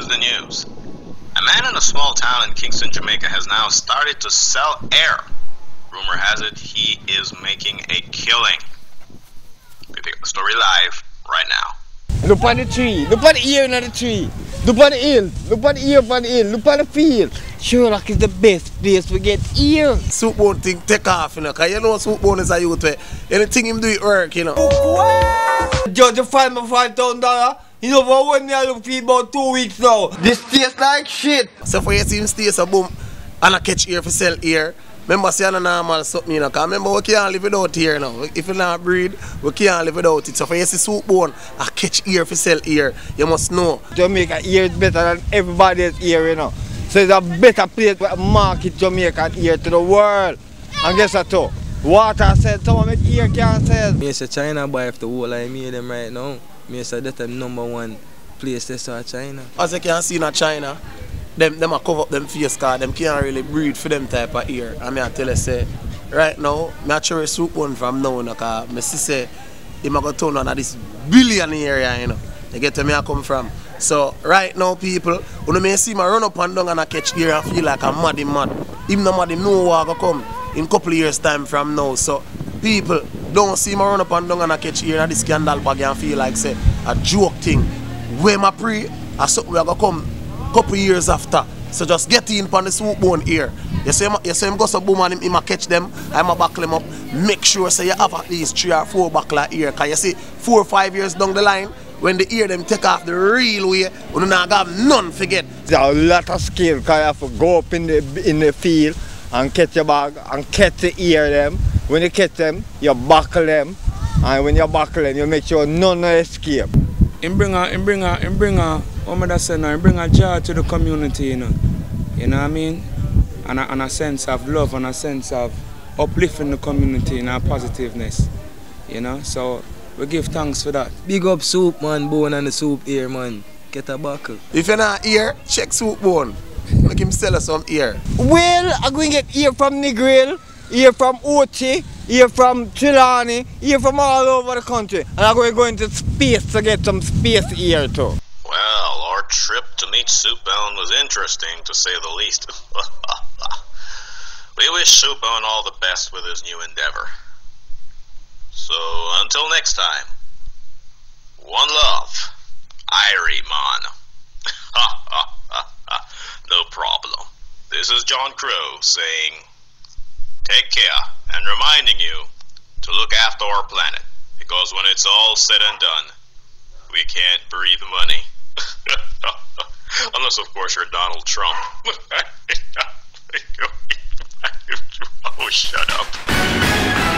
the news. A man in a small town in Kingston, Jamaica has now started to sell air. Rumor has it he is making a killing. We pick up the story live right now. Look on the tree, look on the ear in the tree, look on the hill, look on the ear on the hill, look on the field. Sherlock is the best place to get ear. Soup-bone thing take off, you know, because you know Soup-bone is a youth where anything him do it work, you know. Judge, you find me $5,000. You know for one year you feed about 2 weeks now. This tastes like shit. So for you see him stay so boom and I catch ear for sell ear. Remember say no normal something, you know, because remember we can't live without ear now. If you not breed, we can't live without it. So for you see Soup-bone I catch ear for sell ear, you must know. Jamaica ear is better than everybody's ear, you know. So it's a better place to market Jamaican ear to the world. And guess what too? Water said some of my ear can't sell. Me say China buy if the whole I made them right now. Me say that's the #1 place they saw China. As you can see in China, them a cover up them face cause them can't really breed for them type of ear. And me I tell you say, right now, I try Soup-bone from now because I see say he might go turn on this billion area, you know. You get where me I come from. So right now people, when you may see me run up and down and I catch ear and feel like I'm mad. Even though mad know what will come in a couple of years time from now. So people don't see me run up and down and I catch ear and this scandal bag and feel like say a joke thing. Where my pray, I something will come a couple of years after. So just get in on the Soup-bone ear. You see him go so boom and him might catch them, I might buckle them up. Make sure say you have at least 3 or 4 buckler ear. Cause you see 4 or 5 years down the line, when the ear them take off the real way, you not have none forget. There's a lot of skill because you have to go up in the field and catch your bag and catch the ear them. When you catch them, you buckle them, and when you buckle them, you make sure none escape. He bring a joy to the community, you know what I mean? And a sense of love and a sense of uplifting the community and a positiveness, you know, so we give thanks for that. Big up Soup, man, bone and the soup ear, man. Get a buckle. If you're not ear, check Soup-bone. Make him sell us some ear. Well, I'm going to get ear from Negril, ear from Ochi, ear from Trelawney, ear from all over the country. And I'm going to go into space to get some space ear too. Well, our trip to meet Soup-bone was interesting, to say the least. We wish Soup-bone all the best with his new endeavor. So, until next time, one love, Irie Man. No problem. This is John Crow saying, take care, and reminding you to look after our planet, because when it's all said and done, we can't breathe money. Unless, of course, you're Donald Trump. Oh, shut up.